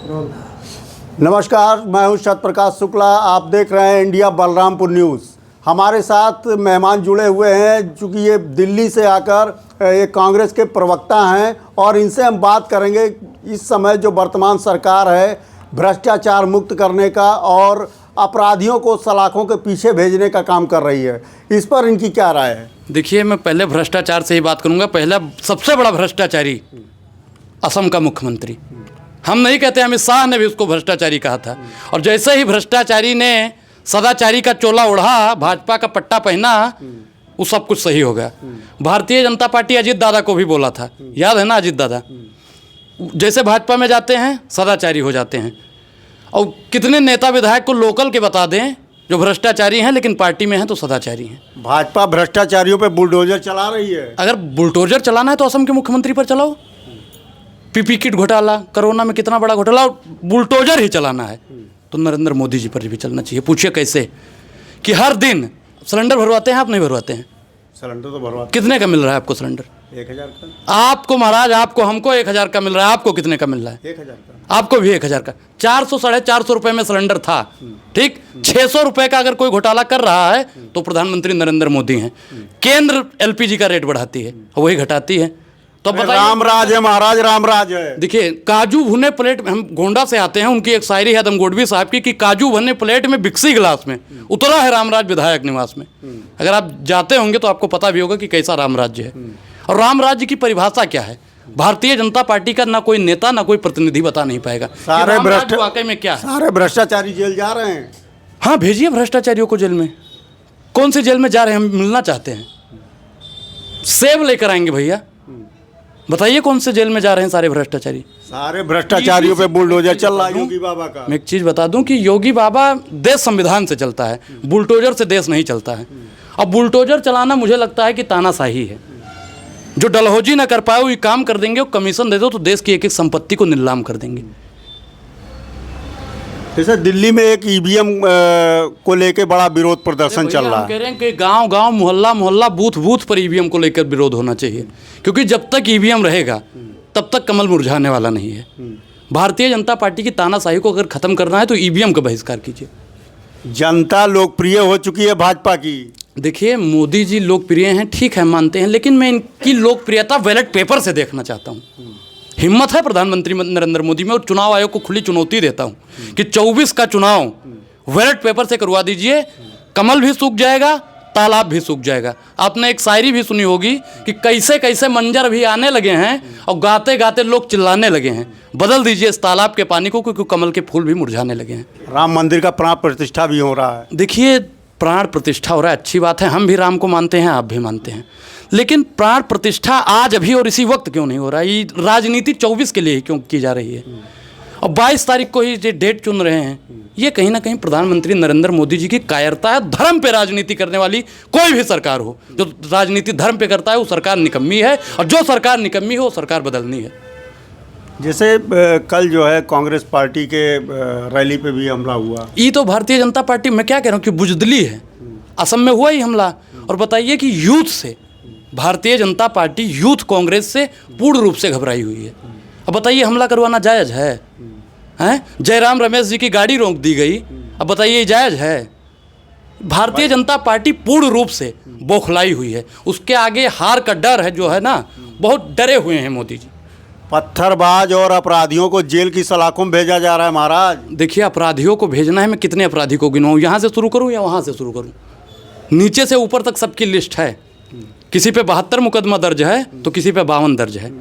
नमस्कार, मैं हूं सत्य प्रकाश शुक्ला। आप देख रहे हैं इंडिया बलरामपुर न्यूज़। हमारे साथ मेहमान जुड़े हुए हैं, चूँकि ये दिल्ली से आकर ये कांग्रेस के प्रवक्ता हैं और इनसे हम बात करेंगे इस समय जो वर्तमान सरकार है भ्रष्टाचार मुक्त करने का और अपराधियों को सलाखों के पीछे भेजने का काम कर रही है। इस पर इनकी क्या राय है? देखिए, मैं पहले भ्रष्टाचार से ही बात करूंगा। पहला सबसे बड़ा भ्रष्टाचारी असम का मुख्यमंत्री। हम नहीं कहते, अमित शाह ने भी उसको भ्रष्टाचारी कहा था। और जैसे ही भ्रष्टाचारी ने सदाचारी का चोला ओढ़ा, भाजपा का पट्टा पहना, वो सब कुछ सही हो गया। भारतीय जनता पार्टी अजीत दादा को भी बोला था, याद है ना? अजीत दादा जैसे भाजपा में जाते हैं सदाचारी हो जाते हैं। और कितने नेता विधायक को लोकल के बता दें जो भ्रष्टाचारी हैं लेकिन पार्टी में हैं तो सदाचारी हैं। भाजपा भ्रष्टाचारियों पे बुलडोजर चला रही है। अगर बुलडोजर चलाना है तो असम के मुख्यमंत्री पर चलाओ। पीपी किट घोटाला, कोरोना में कितना बड़ा घोटाला, बुलडोजर ही चलाना है तो नरेंद्र मोदी जी पर भी चलना चाहिए। पूछिए कैसे कि हर दिन सिलेंडर भरवाते हैं, आप नहीं भरवाते हैं? सिलेंडर तो भरवाते। कितने का मिल रहा है आपको सिलेंडर? 1000 का। आपको महाराज, आपको, हमको 1000 का मिल रहा है। आपको कितने का मिल रहा है? 1000 का। आपको भी 1000 का। 400 साढ़े 400 रुपये में सिलेंडर था, ठीक। 600 रुपये का अगर कोई घोटाला कर रहा है तो प्रधानमंत्री नरेंद्र मोदी हैं। केंद्र एलपीजी का रेट बढ़ाती है, वही घटाती है। तो बताइए, रामराज है महाराज, रामराज है। देखिए, काजू भुने प्लेट में, हम गोंडा से आते हैं, उनकी एक शायरी है आदम गोडवी साहब की कि काजू भुने प्लेट में बिक्सी गिलास में उतरा है रामराज विधायक निवास में। अगर आप जाते होंगे तो आपको पता भी होगा कि कैसा रामराज्य है। और रामराज्य की परिभाषा क्या है? भारतीय जनता पार्टी का ना कोई नेता ना कोई प्रतिनिधि बता नहीं पाएगा सारे वाकई में क्या है। सारे भ्रष्टाचारी जेल जा रहे हैं। हाँ, भेजिए भ्रष्टाचारियों को जेल में। कौन सी जेल में जा रहे हैं? हम मिलना चाहते हैं। सेब लेकर आएंगे भैया, बताइए कौन से जेल में जा रहे हैं सारे भ्रष्टाचारी? सारे भ्रष्टाचारियों पे बुलडोजर चल रहा है योगी बाबा का। मैं एक चीज़ बता दूं कि योगी बाबा देश संविधान से चलता है, बुलडोजर से देश नहीं चलता है। अब बुलडोजर चलाना मुझे लगता है कि तानाशाही है। जो डलहौजी ना कर पाए वो ये काम कर देंगे, वो कमीशन दे दो तो देश की एक एक संपत्ति को नीलाम कर देंगे। जैसे दिल्ली में एक ईवीएम को लेके बड़ा विरोध प्रदर्शन चल रहा है। कह रहे हैं कि गांव गांव, मोहल्ला मोहल्ला, बूथ बूथ पर ईवीएम को लेकर विरोध होना चाहिए, क्योंकि जब तक ईवीएम रहेगा तब तक कमल मुरझाने वाला नहीं है। भारतीय जनता पार्टी की तानाशाही को अगर खत्म करना है तो ईवीएम का बहिष्कार कीजिए। जनता लोकप्रिय हो चुकी है भाजपा की। देखिए, मोदी जी लोकप्रिय हैं, ठीक है, मानते हैं, लेकिन मैं इनकी लोकप्रियता बैलेट पेपर से देखना चाहता हूँ। हिम्मत है प्रधानमंत्री नरेंद्र मोदी में, और चुनाव आयोग को खुली चुनौती देता हूं कि 24 का चुनाव बैलेट पेपर से करवा दीजिए। कमल भी सूख जाएगा, तालाब भी सूख जाएगा। आपने एक शायरी भी सुनी होगी कि कैसे कैसे मंजर भी आने लगे हैं और गाते गाते लोग चिल्लाने लगे हैं। बदल दीजिए इस तालाब के पानी को, क्योंकि कमल के फूल भी मुरझाने लगे हैं। राम मंदिर का प्राण प्रतिष्ठा भी हो रहा है। देखिए, प्राण प्रतिष्ठा हो रहा है, अच्छी बात है। हम भी राम को मानते हैं, आप भी मानते हैं, लेकिन प्राण प्रतिष्ठा आज अभी और इसी वक्त क्यों नहीं हो रहा है? ये राजनीति 24 के लिए क्यों की जा रही है? और 22 तारीख को ही ये डेट चुन रहे हैं। ये कहीं ना कहीं प्रधानमंत्री नरेंद्र मोदी जी की कायरता है। धर्म पे राजनीति करने वाली कोई भी सरकार हो, जो राजनीति धर्म पे करता है वो सरकार निकम्मी है, और जो सरकार निकम्मी हो वो सरकार बदलनी है। जैसे कल जो है कांग्रेस पार्टी के रैली पे भी हमला हुआ। ये तो भारतीय जनता पार्टी, मैं क्या कह रहा हूँ कि बुजदली है। असम में हुआ ही हमला, और बताइए कि यूथ से भारतीय जनता पार्टी यूथ कांग्रेस से पूर्ण रूप से घबराई हुई है। अब बताइए, हमला करवाना जायज़ है? हैं? जयराम रमेश जी की गाड़ी रोक दी गई, अब बताइए जायज़ है? भारतीय जनता पार्टी पूर्ण रूप से बौखलाई हुई है। उसके आगे हार का डर है, जो है ना, बहुत डरे हुए हैं मोदी जी। पत्थरबाज और अपराधियों को जेल की सलाखों में भेजा जा रहा है महाराज। देखिए, अपराधियों को भेजना है, मैं कितने अपराधी को गिनवाऊँ? यहाँ से शुरू करूँ या वहाँ से शुरू करूँ? नीचे से ऊपर तक सबकी लिस्ट है। किसी पे 72 मुकदमा दर्ज है तो किसी पे 52 दर्ज है।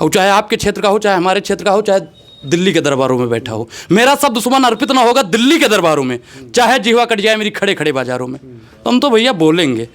और चाहे आपके क्षेत्र का हो, चाहे हमारे क्षेत्र का हो, चाहे दिल्ली के दरबारों में बैठा हो, मेरा सब दुश्मन अर्पित ना होगा दिल्ली के दरबारों में, चाहे जीवा कट जाए मेरी खड़े खड़े बाजारों में। तो हम तो भैया बोलेंगे।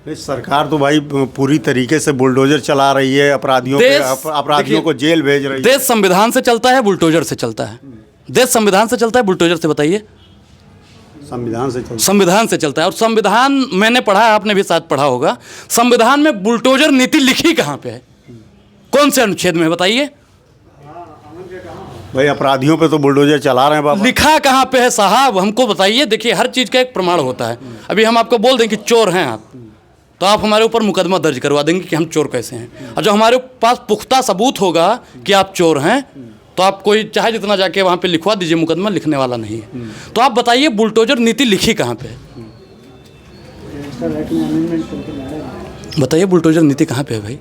सरकार तो भाई पूरी तरीके से बुलडोजर चला रही है, अपराधियों को जेल भेज रही है। देश संविधान से चलता है, बुलडोजर से चलता है? देश संविधान से चलता है, बुलडोजर से? बताइए। संविधान से चलता है। और संविधान मैंने पढ़ा है, आपने भी शायद पढ़ा होगा। संविधान में बुलडोजर नीति लिखी कहाँ पे है? कौन से अनुच्छेद में? बताइए भाई। अपराधियों पे तो बुलडोजर चला रहे हैं बाबा। लिखा कहाँ पे है साहब? हमको बताइए। देखिए, हर चीज़ का एक प्रमाण होता है। अभी हम आपको बोल दें कि चोर हैं आप, तो आप हमारे ऊपर मुकदमा दर्ज करवा देंगे कि हम चोर कैसे हैं। और जब हमारे पास पुख्ता सबूत होगा कि आप चोर हैं, तो आप कोई चाहे जितना जाके वहाँ पे लिखवा दीजिए, मुकदमा लिखने वाला नहीं है। तो आप बताइए बुलडोजर नीति लिखी कहाँ पे है? बताइए बुलडोजर नीति कहाँ पे है भाई?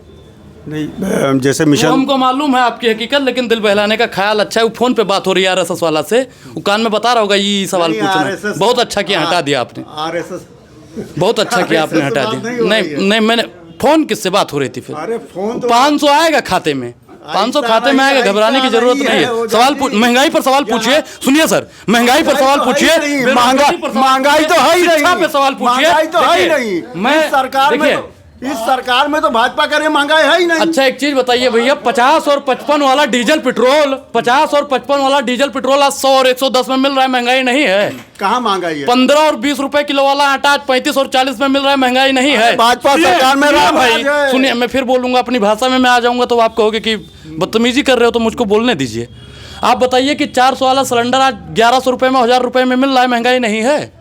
नहीं, जैसे वो मिशन हमको मालूम है आपकी हकीकत, लेकिन दिल बहलाने का ख्याल अच्छा है। वो फोन पे बात हो रही है RSS वाला से, वो कान में बता रहा होगा ये सवाल नहीं, पूछना है। RSS बहुत अच्छा किया, हटा दिया आपने। RSS बहुत अच्छा किया आपने, हटा दिया। नहीं, मैंने फोन किससे बात हो रही थी फिर? अरे फोन तो 500 आएगा खाते में, 500 खाते में आएगा, घबराने की जरूरत नहीं है। सवाल महंगाई पर सवाल पूछिए। सुनिए सर, महंगाई पर सवाल पूछिए, महंगाई तो है ही नहीं। शिक्षा पे सवाल पूछिए। महंगाई तो है ही नहीं। मैं सरकार में इस सरकार में तो भाजपा करे महंगाई है ही नहीं। अच्छा एक चीज बताइए भैया, 50 और 55 वाला डीजल पेट्रोल, 50 और 55 वाला डीजल पेट्रोल आज 100 और 110 में मिल रहा है, महंगाई नहीं है। कहाँ महंगाई है? 15 और 20 रुपए किलो वाला आटा आज 35 और 40 में मिल रहा है, महंगाई नहीं है। भाजपा सरकार में रहा भाई। सुनिए, मैं फिर बोलूंगा अपनी भाषा में, मैं आ जाऊंगा तो आप कहोगे कि बदतमीजी कर रहे हो, तो मुझको बोलने दीजिए। आप बताइए कि 400 वाला सिलेंडर आज 1100 रुपए में, 1000 रुपए में मिल रहा है, महंगाई नहीं है?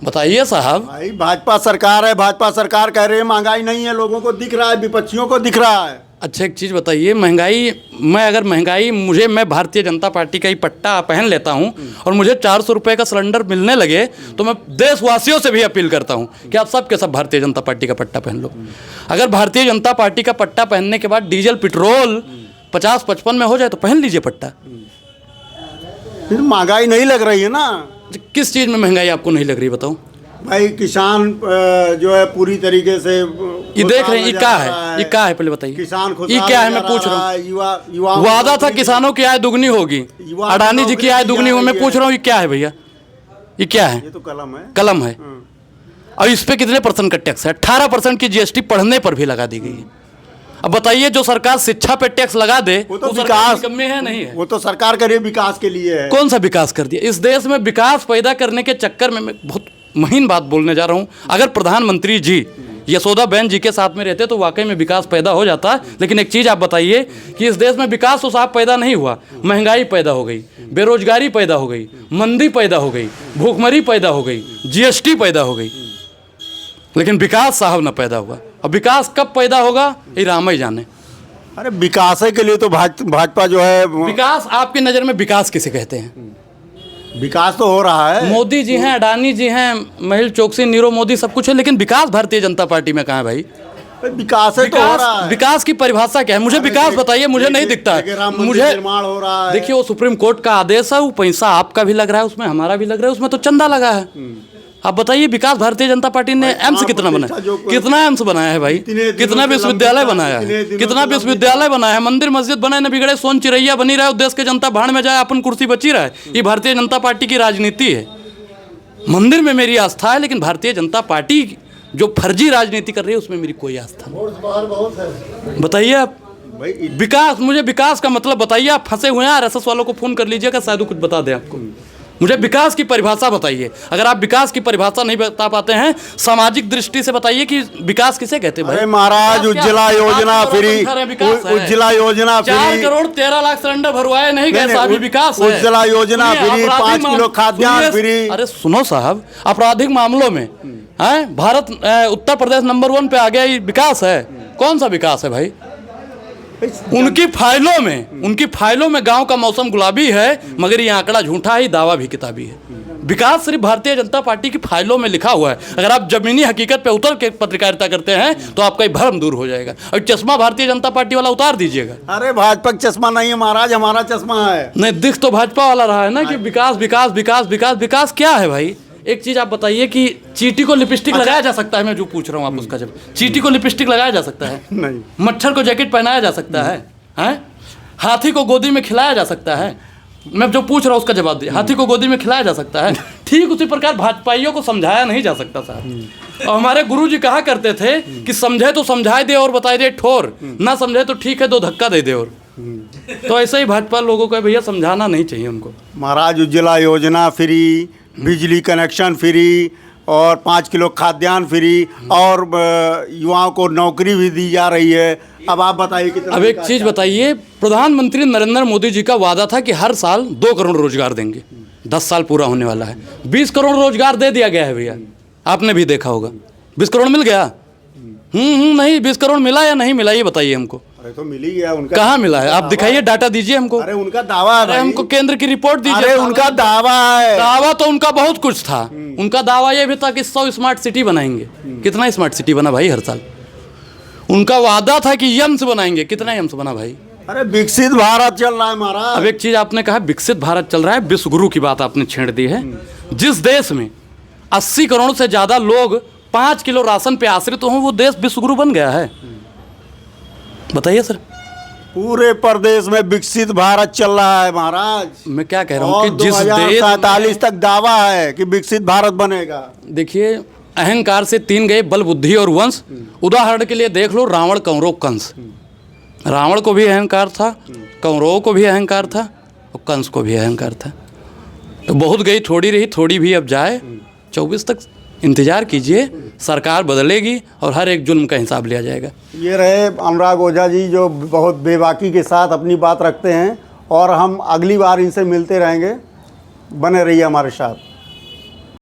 बताइए साहब। भाई भाजपा सरकार है, भाजपा सरकार कह रही है महंगाई नहीं है, लोगों को दिख रहा है, विपक्षियों को दिख रहा है। अच्छा एक चीज़ बताइए, महंगाई, मैं भारतीय जनता पार्टी का ही पट्टा पहन लेता हूं और मुझे 400 रुपये का सिलेंडर मिलने लगे तो मैं देशवासियों से भी अपील करता हूं कि आप सब के सब भारतीय जनता पार्टी का पट्टा पहन लो। अगर भारतीय जनता पार्टी का पट्टा पहनने के बाद डीजल पेट्रोल 50-55 में हो जाए तो पहन लीजिए पट्टा। फिर महंगाई नहीं लग रही है ना। किस चीज़ में महंगाई आपको नहीं लग रही बताओ? भाई किसान जो है पूरी तरीके से ये देख रहे हैं, ये क्या है, ये क्या है पहले बताइए। किसान ये क्या है, मैं पूछ रहा हूँ। वादा था किसानों की आय दुगनी होगी, अडानी जी की आय दुगनी होगी। मैं पूछ रहा हूँ ये क्या है भैया, ये क्या है? ये तो कलम है। कलम है। और इस पे कितने % का टैक्स है? 18% की GST पढ़ने पर भी लगा दी गई है। अब बताइए, जो सरकार शिक्षा पे टैक्स लगा दे वो तो विकास में है नहीं है? वो तो सरकार करे विकास के लिए है। कौन सा विकास कर दिया इस देश में? विकास पैदा करने के चक्कर में, मैं बहुत महीन बात बोलने जा रहा हूँ, अगर प्रधानमंत्री जी यशोदाबेन जी के साथ में रहते तो वाकई में विकास पैदा हो जाता। लेकिन एक चीज़ आप बताइए कि इस देश में विकास तो साफ पैदा नहीं हुआ, महंगाई पैदा हो गई, बेरोजगारी पैदा हो गई, मंदी पैदा हो गई, भूखमरी पैदा हो गई, GST पैदा हो गई, लेकिन विकास साहब ना पैदा हुआ। अब विकास कब पैदा होगा ये राम ही जाने। अरे विकास के लिए तो भाजपा जो है। विकास आपकी नज़र में विकास किसे कहते हैं? विकास तो हो रहा है। मोदी जी हैं, अडानी जी हैं, मेहुल चोकसी, नीरव मोदी, सब कुछ है, लेकिन विकास भारतीय जनता पार्टी में कहाँ है भाई? विकास है तो हो रहा है। विकास की परिभाषा क्या है? मुझे विकास बताइए, मुझे नहीं दिखता है। मुझे निर्माण हो रहा है। देखिए, वो सुप्रीम कोर्ट का आदेश है, वो पैसा आपका भी लग रहा है उसमें, हमारा भी लग रहा है उसमें, तो चंदा लगा है। आप बताइए विकास भारतीय जनता पार्टी ने एम्स कितना बनाया? कितना एम्स बनाया है भाई? कितना विश्वविद्यालय बनाया है? कितना विश्वविद्यालय बनाया है? मंदिर मस्जिद बनाए न बिगड़े, सोन चिड़ैया बनी रहे, देश के जनता भाड़ में जाए, अपन कुर्सी बची रहे। ये भारतीय जनता पार्टी की राजनीति है। मंदिर में मेरी आस्था है, लेकिन भारतीय जनता पार्टी जो फर्जी राजनीति कर रही है उसमें मेरी कोई आस्था नहीं। बताइए आप विकास, मुझे विकास का मतलब बताइए। आप फंसे हुए हैं, RSS वालों को फोन कर लीजिएगा, शायद वो कुछ बता दें आपको। मुझे विकास की परिभाषा बताइए। अगर आप विकास की परिभाषा नहीं बता पाते हैं, सामाजिक दृष्टि से बताइए कि विकास किसे कहते हैं भाई? अरे महाराज, उज्ज्वला योजना फ्री, उज्ज्वला योजना फ्री, 4 करोड़ 13 लाख सिलेंडर भरवाए नहीं गए साहब, विकास है। उज्ज्वला योजना फ्री, 5 किलो खाद्यान्न फ्री। अरे सुनो साहब, आपराधिक मामलों में भारत उत्तर प्रदेश नंबर 1 पे आ गया, ये विकास है? कौन सा विकास है भाई? उनकी फाइलों में गांव का मौसम गुलाबी है, मगर ये आंकड़ा झूठा है, दावा भी किताबी है। विकास सिर्फ भारतीय जनता पार्टी की फाइलों में लिखा हुआ है। अगर आप जमीनी हकीकत पे उतर के पत्रकारिता करते हैं तो आपका भ्रम दूर हो जाएगा। और चश्मा भारतीय जनता पार्टी वाला उतार दीजिएगा। अरे भाजपा चश्मा नहीं है महाराज, हमारा चश्मा है। नहीं, दिख तो भाजपा वाला रहा है ना कि विकास विकास विकास विकास विकास क्या है भाई? एक चीज आप बताइए कि चींटी को लिपस्टिक लगाया जा सकता है? मैं जो पूछ रहा हूँ आप उसका जब, चींटी को लिपस्टिक लगाया जा सकता है? नहीं। मच्छर को जैकेट पहनाया जा सकता है? हाथी को गोदी में खिलाया जा सकता है? मैं जो पूछ रहा हूँ उसका जवाब दीजिए। हाथी को गोदी में खिलाया जा सकता है? ठीक उसी प्रकार भाजपाइयों को समझाया नहीं जा सकता साहब। और हमारे गुरु जी कहा करते थे कि समझे तो समझाए दे और बताए दे ठोर, ना समझे तो ठीक है 2 धक्का दे दे। और तो ऐसे ही भाजपा लोगों को भैया समझाना नहीं चाहिए उनको। महाराज उज्ज्वला योजना फ्री, बिजली कनेक्शन फ्री, और 5 किलो खाद्यान्न फ्री, और युवाओं को नौकरी भी दी जा रही है। अब आप बताइए कितना। अब एक चीज़ बताइए, प्रधानमंत्री नरेंद्र मोदी जी का वादा था कि हर साल 2 करोड़ रोजगार देंगे। 10 साल पूरा होने वाला है, 20 करोड़ रोजगार दे दिया गया है भैया, आपने भी देखा होगा। 20 करोड़ मिल गया? नहीं, 20 करोड़ मिला या नहीं मिला ये बताइए हमको। अरे तो मिल ही गया उनका। कहाँ मिला है? आप दिखाइए, डाटा दीजिए हमको। अरे उनका दावा है अरे भाई। हमको केंद्र की रिपोर्ट दीजिए। अरे उनका दावा है। दावा तो उनका बहुत कुछ था। उनका दावा ये भी था कि 100 स्मार्ट सिटी बनाएंगे। कितना स्मार्ट सिटी बना भाई हर साल? उनका वादा था कि यम्स बनाएंगे। कितना यम्स बना भाई? अरे विकसित भारत चल रहा है महाराज। अब एक चीज आपने कहा विकसित भारत चल रहा है, विश्व गुरु की बात आपने छेड़ दी है। जिस देश में 80 करोड़ से ज्यादा लोग 5 किलो राशन पे आश्रित हों, वो देश विश्व गुरु बन गया है। बताइए सर। पूरे प्रदेश में विकसित भारत चल रहा है महाराज। मैं क्या कह रहा हूँ और कि जिस देश 2047 तक दावा है कि विकसित भारत बनेगा। देखिए, अहंकार से 3 गए, बल, बुद्धि और वंश। उदाहरण के लिए देख लो रावण, कौरव, कंस। रावण को भी अहंकार था, कौरवों को भी अहंकार था और कंस को भी अहंकार था। तो बहुत गई थोड़ी रही, थोड़ी भी अब जाए। 24 तक इंतजार कीजिए, सरकार बदलेगी और हर एक जुल्म का हिसाब लिया जाएगा। ये रहे अनुराग ओझा जी, जो बहुत बेबाकी के साथ अपनी बात रखते हैं, और हम अगली बार इनसे मिलते रहेंगे। बने रहिए हमारे साथ।